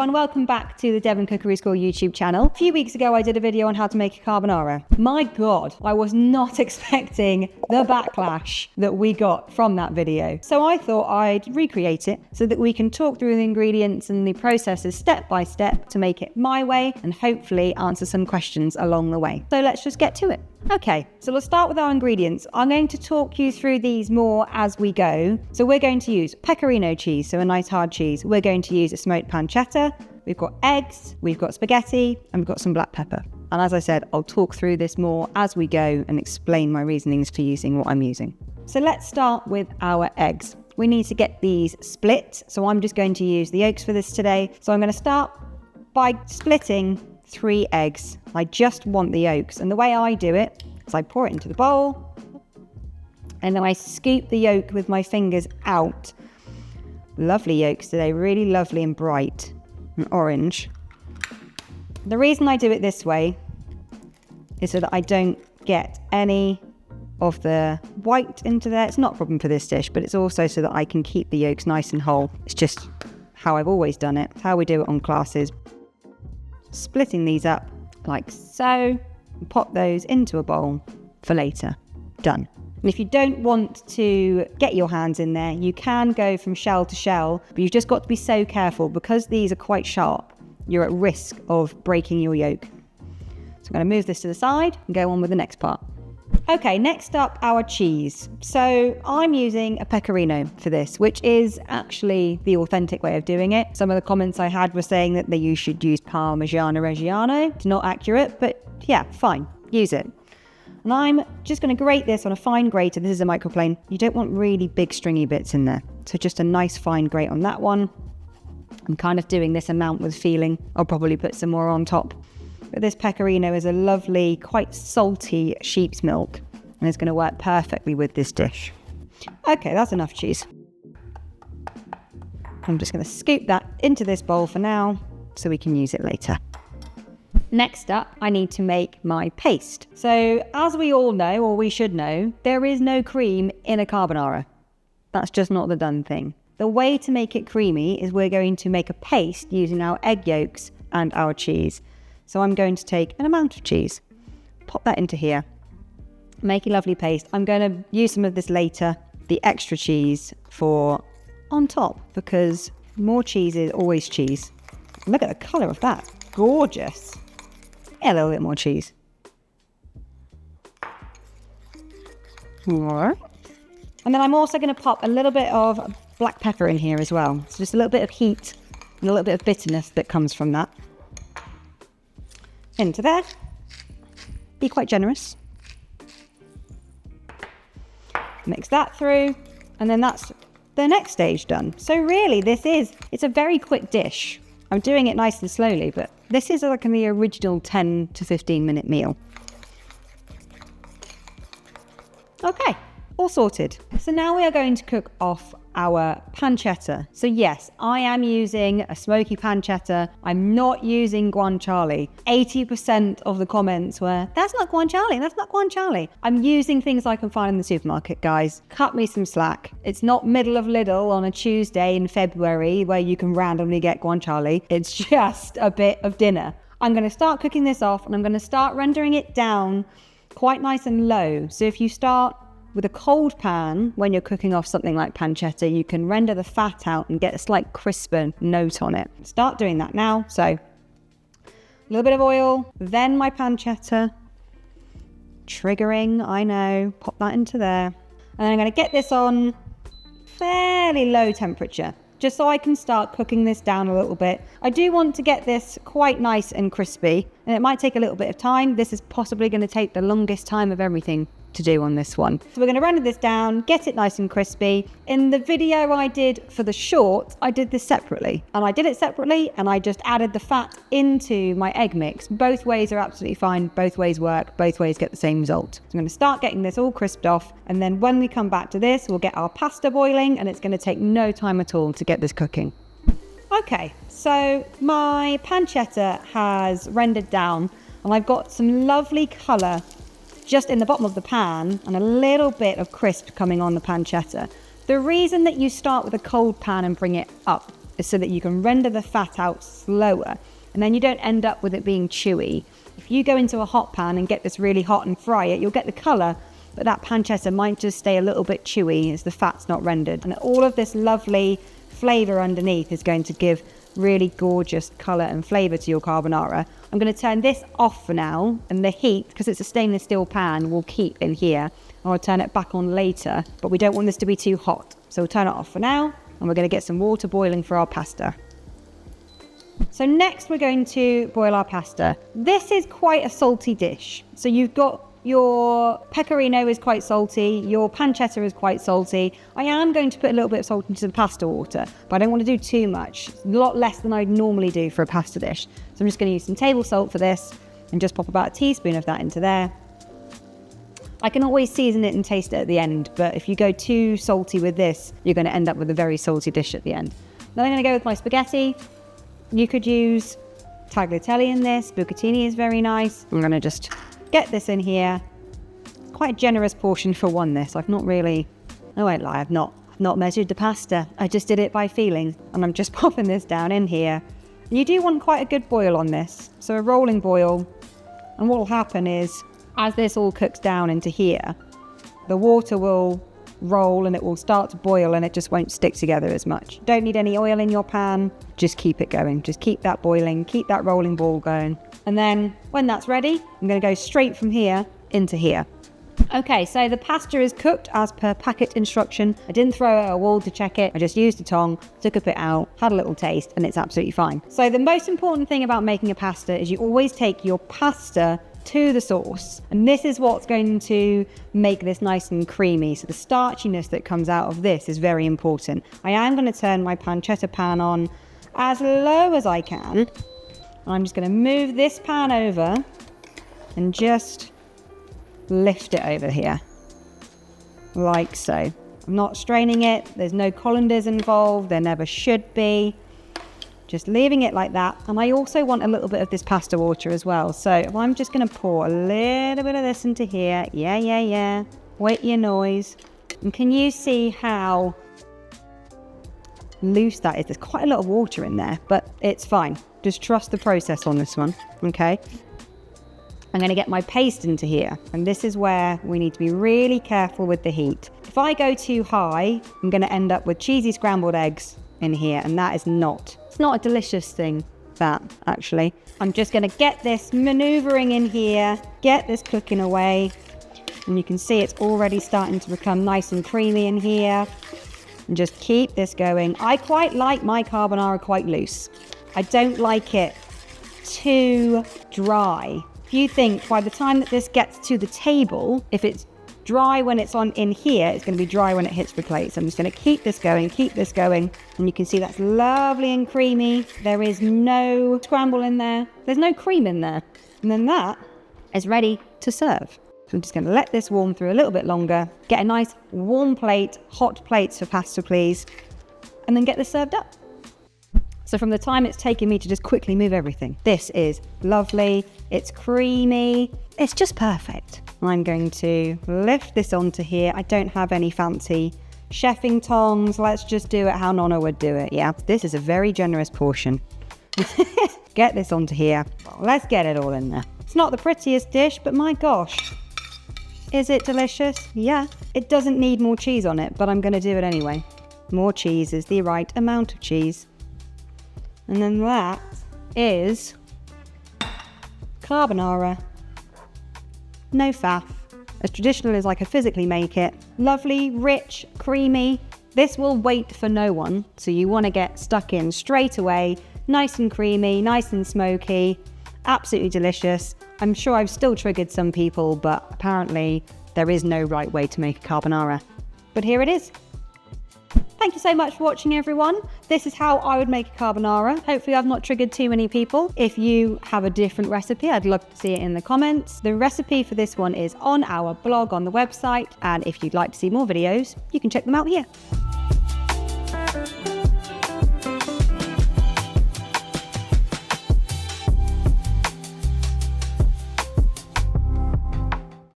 everyone, welcome back to the Devon Cookery School YouTube channel. A few weeks ago I did a video on how to make a carbonara. My god, I was not expecting the backlash that we got from that video. So I thought I'd recreate it so that we can talk through the ingredients and the processes step by step to make it my way and hopefully answer some questions along the way. So let's just get to it. Okay, so let's start with our ingredients. I'm going to talk you through these more as we go. So we're going to use pecorino cheese, so a nice hard cheese. We're going to use a smoked pancetta. We've got eggs, we've got spaghetti, and we've got some black pepper. And as I said, I'll talk through this more as we go and explain my reasonings for using what I'm using. So let's start with our eggs. We need to get these split. So I'm just going to use the yolks for this today. So I'm going to start by splitting 3 eggs. I just want the yolks, and the way I do it is I pour it into the bowl and then I scoop the yolk with my fingers out. Lovely yolks today, really lovely and bright and orange. The reason I do it this way is so that I don't get any of the white into there. It's not a problem for this dish, but it's also so that I can keep the yolks nice and whole. It's just how I've always done it. It's how we do it on classes. Splitting these up like so, and pop those into a bowl for later. Done. And if you don't want to get your hands in there, you can go from shell to shell, but you've just got to be so careful because these are quite sharp. You're at risk of breaking your yolk. So I'm going to move this to the side and go on with the next part. Okay, next up, our cheese. So I'm using a pecorino for this, which is actually the authentic way of doing it. Some of the comments I had were saying that you should use Parmigiano Reggiano. It's not accurate, but yeah, fine, use it. And I'm just going to grate this on a fine grater. This is a microplane. You don't want really big stringy bits in there. So just a nice fine grate on that one. I'm kind of doing this amount with feeling. I'll probably put some more on top. But this pecorino is a lovely, quite salty sheep's milk, and it's going to work perfectly with this dish. Okay, that's enough cheese. I'm just going to scoop that into this bowl for now so we can use it later. Next up, I need to make my paste. So as we all know, or we should know, there is no cream in a carbonara. That's just not the done thing. The way to make it creamy is we're going to make a paste using our egg yolks and our cheese. So I'm going to take an amount of cheese, pop that into here, make a lovely paste. I'm going to use some of this later, the extra cheese for on top, because more cheese is always cheese. Look at the colour of that, gorgeous. Yeah, a little bit more cheese. More. And then I'm also going to pop a little bit of black pepper in here as well. So just a little bit of heat and a little bit of bitterness that comes from that. Into there. Be quite generous. Mix that through, and then that's the next stage done. So really it's a very quick dish. I'm doing it nice and slowly, but this is like the original 10 to 15 minute meal. Okay, all sorted. So now we are going to cook off our pancetta. So yes, I am using a smoky pancetta. I'm not using guanciale. 80% of the comments were, that's not guanciale, that's not guanciale. I'm using things I can find in the supermarket, guys. Cut me some slack. It's not middle of Lidl on a Tuesday in February where you can randomly get guanciale. It's just a bit of dinner. I'm going to start cooking this off and I'm going to start rendering it down quite nice and low. So if you start with a cold pan, when you're cooking off something like pancetta, you can render the fat out and get a slight crisper note on it. Start doing that now. So a little bit of oil, then my pancetta. Triggering, I know. Pop that into there. And I'm going to get this on fairly low temperature, just so I can start cooking this down a little bit. I do want to get this quite nice and crispy, and it might take a little bit of time. This is possibly going to take the longest time of everything to do on this one. So we're going to render this down, get it nice and crispy. In the video I did for the short, I did this separately. And I did it separately and I just added the fat into my egg mix. Both ways are absolutely fine. Both ways work. Both ways get the same result. So I'm going to start getting this all crisped off. And then when we come back to this, we'll get our pasta boiling and it's going to take no time at all to get this cooking. Okay, so my pancetta has rendered down and I've got some lovely colour just in the bottom of the pan and a little bit of crisp coming on the pancetta. The reason that you start with a cold pan and bring it up is so that you can render the fat out slower, and then you don't end up with it being chewy. If you go into a hot pan and get this really hot and fry it, you'll get the colour, but that pancetta might just stay a little bit chewy as the fat's not rendered. And all of this lovely flavour underneath is going to give really gorgeous colour and flavour to your carbonara. I'm going to turn this off for now, and the heat, because it's a stainless steel pan, will keep in here. I'll turn it back on later, but we don't want this to be too hot. So we'll turn it off for now, and we're going to get some water boiling for our pasta. So next we're going to boil our pasta. This is quite a salty dish. So you've got your pecorino is quite salty, your pancetta is quite salty. I am going to put a little bit of salt into the pasta water, but I don't want to do too much. It's a lot less than I'd normally do for a pasta dish. So I'm just going to use some table salt for this and just pop about a teaspoon of that into there. I can always season it and taste it at the end, but if you go too salty with this, you're going to end up with a very salty dish at the end. Then I'm going to go with my spaghetti. You could use tagliatelle in this, bucatini is very nice. I'm going to just get this in here. Quite a generous portion for one this. I've not really, I won't lie, I've not measured the pasta. I just did it by feeling, and I'm just popping this down in here. And you do want quite a good boil on this, so a rolling boil. And what will happen is, as this all cooks down into here, the water will roll and it will start to boil and it just won't stick together as much. Don't need any oil in your pan, just keep it going. Just keep that boiling, keep that rolling ball going. And then when that's ready, I'm going to go straight from here into here. Okay, so the pasta is cooked as per packet instruction. I didn't throw it at a wall to check it. I just used a tong, took a bit out, had a little taste, and it's absolutely fine. So the most important thing about making a pasta is you always take your pasta to the sauce, and this is what's going to make this nice and creamy. So the starchiness that comes out of this is very important. I am going to turn my pancetta pan on as low as I can. I'm just going to move this pan over and just lift it over here like so. I'm not straining it, there's no colanders involved, there never should be. Just leaving it like that. And I also want a little bit of this pasta water as well. So I'm just going to pour a little bit of this into here. Yeah. Wait your noise. And can you see how loose that is? There's quite a lot of water in there, but it's fine. Just trust the process on this one, okay? I'm going to get my paste into here. And this is where we need to be really careful with the heat. If I go too high, I'm going to end up with cheesy scrambled eggs in here, and that is not, it's not a delicious thing, that actually. I'm just going to get this maneuvering in here, get this cooking away, and you can see it's already starting to become nice and creamy in here, and just keep this going. I quite like my carbonara quite loose. I don't like it too dry. If you think by the time that this gets to the table, if it's dry when it's on in here, it's going to be dry when it hits the plate. So I'm just going to keep this going, and you can see that's lovely and creamy. There is no scramble in there, there's no cream in there, and then that is ready to serve. So I'm just going to let this warm through a little bit longer, get a nice warm plate, hot plates for pasta please, and then get this served up. So from the time it's taken me to just quickly move everything, this is lovely, it's creamy, it's just perfect. I'm going to lift this onto here. I don't have any fancy chefing tongs. Let's just do it how Nonna would do it. Yeah, this is a very generous portion. Get this onto here. Well, let's get it all in there. It's not the prettiest dish, but my gosh, is it delicious? Yeah, it doesn't need more cheese on it, but I'm going to do it anyway. More cheese is the right amount of cheese. And then that is carbonara. No faff, as traditional as I could physically make it. Lovely, rich, creamy. This will wait for no one, so you want to get stuck in straight away. Nice and creamy, nice and smoky, absolutely delicious. I'm sure I've still triggered some people, but apparently there is no right way to make a carbonara. But here it is. Thank you so much for watching, everyone. This is how I would make a carbonara. Hopefully I've not triggered too many people. If you have a different recipe, I'd love to see it in the comments. The recipe for this one is on our blog on the website, and if you'd like to see more videos, you can check them out here.